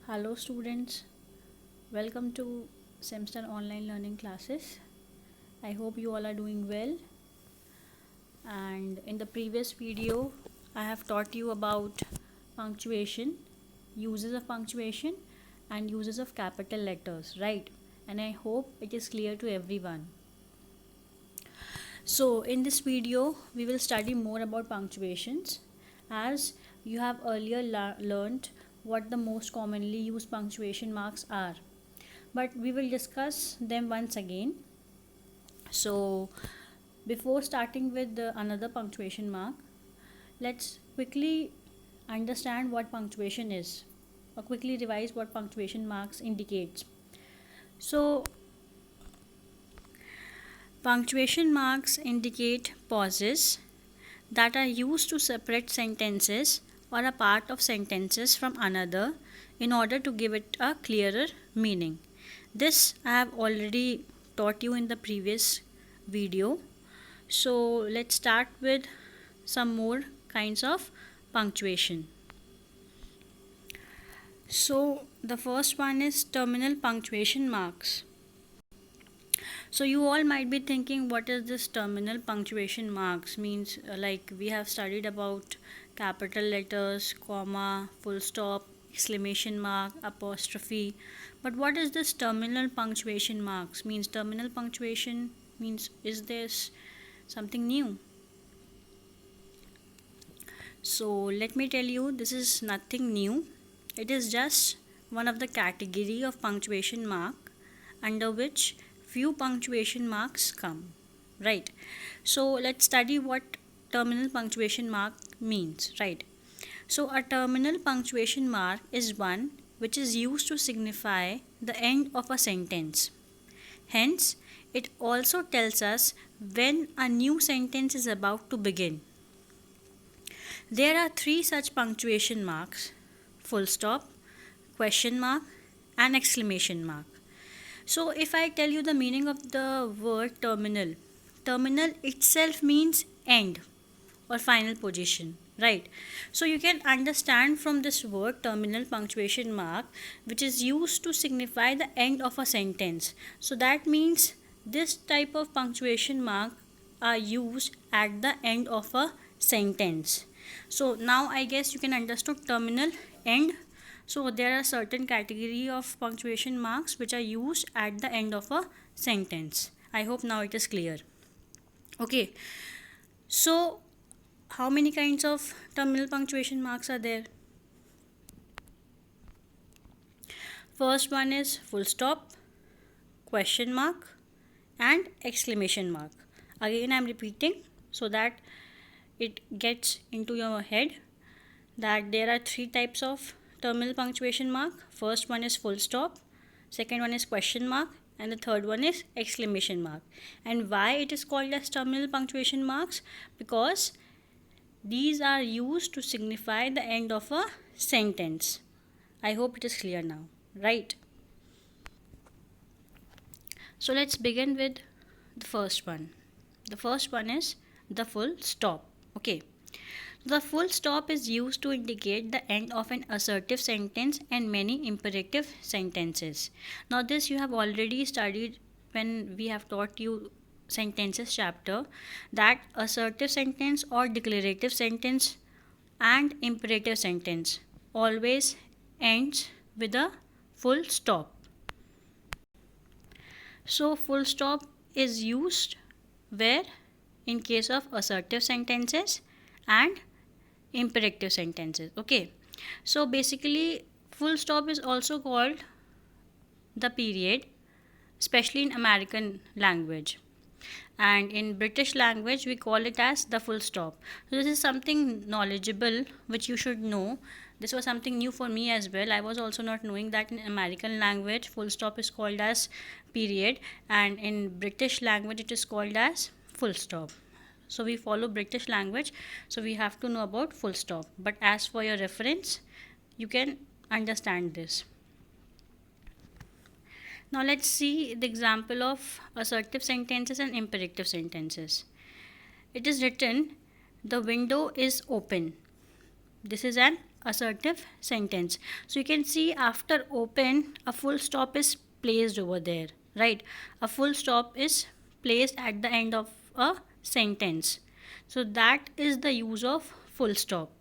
Hello students, welcome to Semester online learning classes. I hope you all are doing well, and in the previous video I have taught you about punctuation, uses of punctuation and uses of capital letters, right? And I hope it is clear to everyone. So in this video we will study more about punctuations, as you have earlier learned what the most commonly used punctuation marks are, but we will discuss them once again. So before starting with another punctuation mark, let's quickly understand what punctuation is, or quickly revise what punctuation marks indicates. So punctuation marks indicate pauses that are used to separate sentences or a part of sentences from another in order to give it a clearer meaning. This I have already taught you in the previous video. So let's start with some more kinds of punctuation. So the first one is terminal punctuation marks. So you all might be thinking, what is this terminal punctuation marks means? Like we have studied about capital letters, comma, full stop, exclamation mark, apostrophe, but what is this terminal punctuation marks means? Terminal punctuation means, is this something new? So let me tell you, this is nothing new. It is just one of the category of punctuation mark under which few punctuation marks come, right? So let's study what terminal punctuation mark means, right? So a terminal punctuation mark is one which is used to signify the end of a sentence. Hence, it also tells us when a new sentence is about to begin. There are three such punctuation marks: full stop, question mark, and exclamation mark. So if I tell you the meaning of the word terminal, terminal itself means end or final position, right? So you can understand from this word terminal punctuation mark, which is used to signify the end of a sentence. So that means this type of punctuation mark are used at the end of a sentence. So now I guess you can understand terminal, end. So there are certain category of punctuation marks which are used at the end of a sentence. I hope now it is clear. Okay. So how many kinds of terminal punctuation marks are there? First one is full stop, question mark, and exclamation mark. Again I am repeating so that it gets into your head that there are three types of terminal punctuation mark. First one is full stop, second one is question mark, and the third one is exclamation mark. And why it is called as terminal punctuation marks? Because these are used to signify the end of a sentence. I hope it is clear now, right? So let's begin with the first one. The first one is the full stop. Okay. The full stop is used to indicate the end of an assertive sentence and many imperative sentences. Now this you have already studied when we have taught you sentences chapter, that assertive sentence or declarative sentence and imperative sentence always ends with a full stop. So full stop is used where? In case of assertive sentences and imperative sentences. Okay, so basically full stop is also called the period, especially in American language, and in British language we call it as the full stop. So this is something knowledgeable which you should know. This was something new for me as well. I was also not knowing that in American language full stop is called as period, and in British language it is called as full stop. So we follow British language, so we have to know about full stop, but as for your reference you can understand this. Now let's see the example of assertive sentences and imperative sentences. It is written, the window is open. This is an assertive sentence. So you can see after open, a full stop is placed over there, right? A full stop is placed at the end of a sentence. So that is the use of full stop.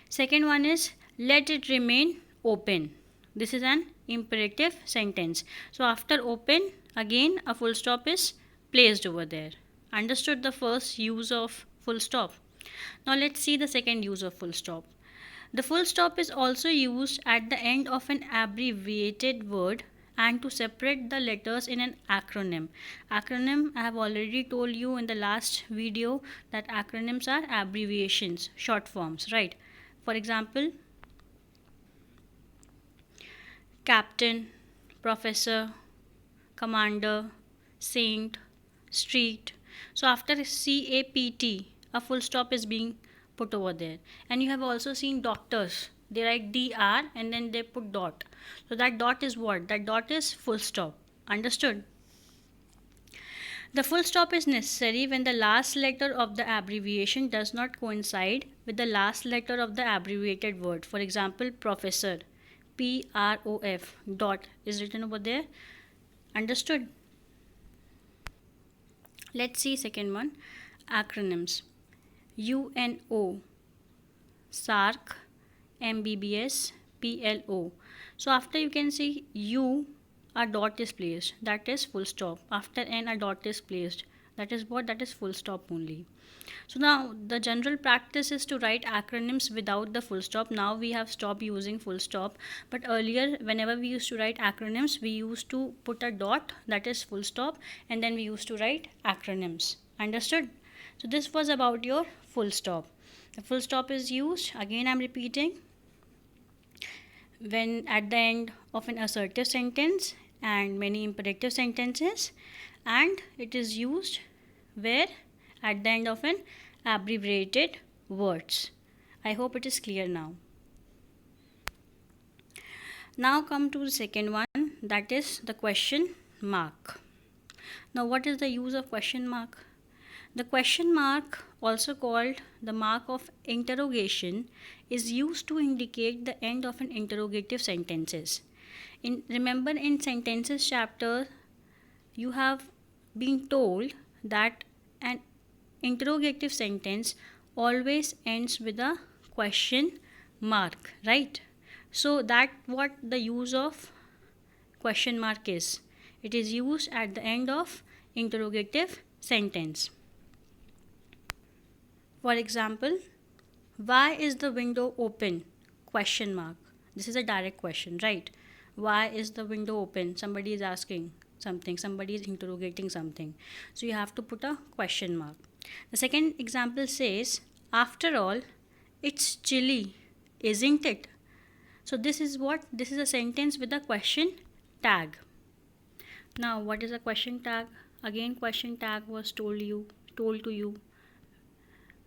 Second one is let it remain open. This is an imperative sentence. So after open, again a full stop is placed over there. Understood the first use of full stop? Now let's see the second use of full stop. The full stop is also used at the end of an abbreviated word and to separate the letters in an acronym. Acronym, I have already told you in the last video that acronyms are abbreviations, short forms, right? For example, captain, professor, commander, saint, street. So after CAPT, a full stop is being put over there. And you have also seen doctors. They write DR and then they put dot. So that dot is what? That dot is full stop. Understood? The full stop is necessary when the last letter of the abbreviation does not coincide with the last letter of the abbreviated word. For example, professor, PROF dot is written over there. Understood? Let's see second one, acronyms. UNO, SARC, MBBS, PLO. So after you can see U, a dot is placed, that is full stop. After N, a dot is placed, that is what? That is full stop only. So now the general practice is to write acronyms without the full stop. Now we have stopped using full stop, but earlier whenever we used to write acronyms, we used to put a dot, that is full stop, and then we used to write acronyms. Understood? So this was about your full stop. The full stop is used, again I'm repeating, when at the end of an assertive sentence and many imperative sentences, and it is used where at the end of an abbreviated words. I hope it is clear now. Now come to the second one, that is the question mark. Now what is the use of question mark? The question mark, also called the mark of interrogation, is used to indicate the end of an interrogative sentences. Remember in sentences chapter, you have been told that an interrogative sentence always ends with a question mark, right? So that what the use of question mark is. It is used at the end of interrogative sentence. For example, why is the window open? Question mark. This is a direct question, right? Why is the window open? Somebody is asking something, somebody is interrogating something. So you have to put a question mark. The second example says, after all, it's chilly, isn't it? So this is what? This is a sentence with a question tag. Now what is a question tag? Again, question tag was told to you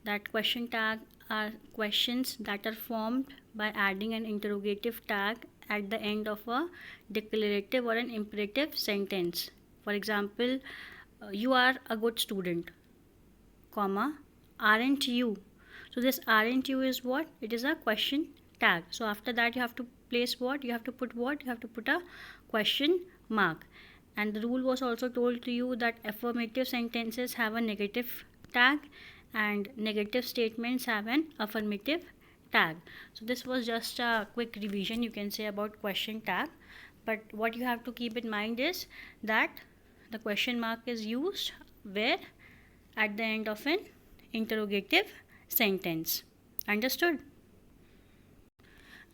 that question tag are questions that are formed by adding an interrogative tag at the end of a declarative or an imperative sentence. For example, you are a good student, comma, aren't you? So this aren't you is what? It is a question tag. So after that you have to place what? You have to put what? You have to put a question mark. And the rule was also told to you that affirmative sentences have a negative tag and negative statements have an affirmative tag. So this was just a quick revision, you can say, about question tag. But what you have to keep in mind is that the question mark is used where? At the end of an interrogative sentence. Understood?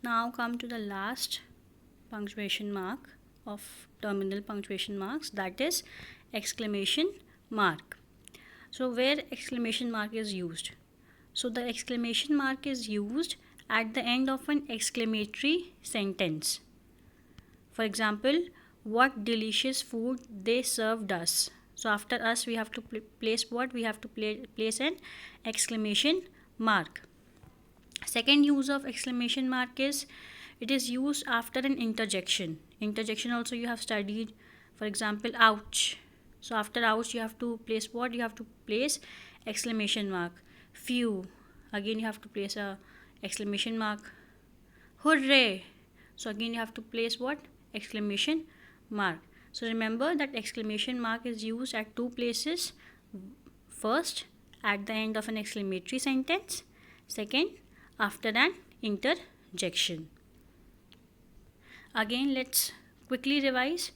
Now come to the last punctuation mark of terminal punctuation marks, that is exclamation mark. So where exclamation mark is used? So the exclamation mark is used at the end of an exclamatory sentence. For example, what delicious food they served us. So after us we have to place what? We have to place an exclamation mark. Second use of exclamation mark is it is used after an interjection. Interjection also you have studied. For example, ouch. So after ouch you have to place what? You have to place exclamation mark. Phew. Again you have to place a exclamation mark. Hooray! So again you have to place what? Exclamation mark. So remember that exclamation mark is used at two places. First, at the end of an exclamatory sentence. Second, after an interjection. Again, let's quickly revise.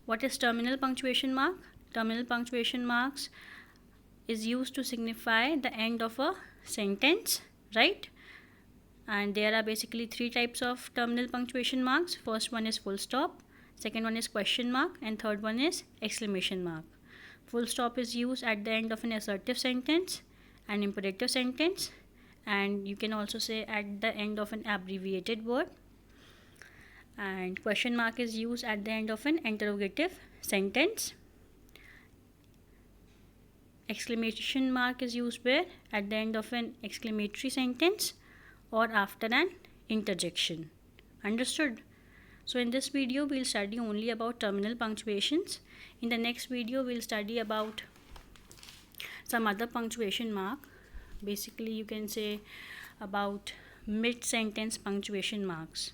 What is terminal punctuation mark? Terminal punctuation marks is used to signify the end of a sentence, right? And there are basically three types of terminal punctuation marks. First one is full stop, second one is question mark, and third one is exclamation mark. Full stop is used at the end of an assertive sentence, an imperative sentence, and you can also say at the end of an abbreviated word. And question mark is used at the end of an interrogative sentence. Exclamation mark is used where? At the end of an exclamatory sentence or after an interjection. Understood? So in this video we'll study only about terminal punctuations. In the next video we'll study about some other punctuation mark. Basically you can say about mid-sentence punctuation marks.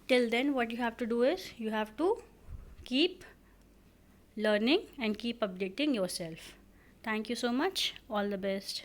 Till then what you have to do is you have to keep learning and keep updating yourself. Thank you so much. All the best.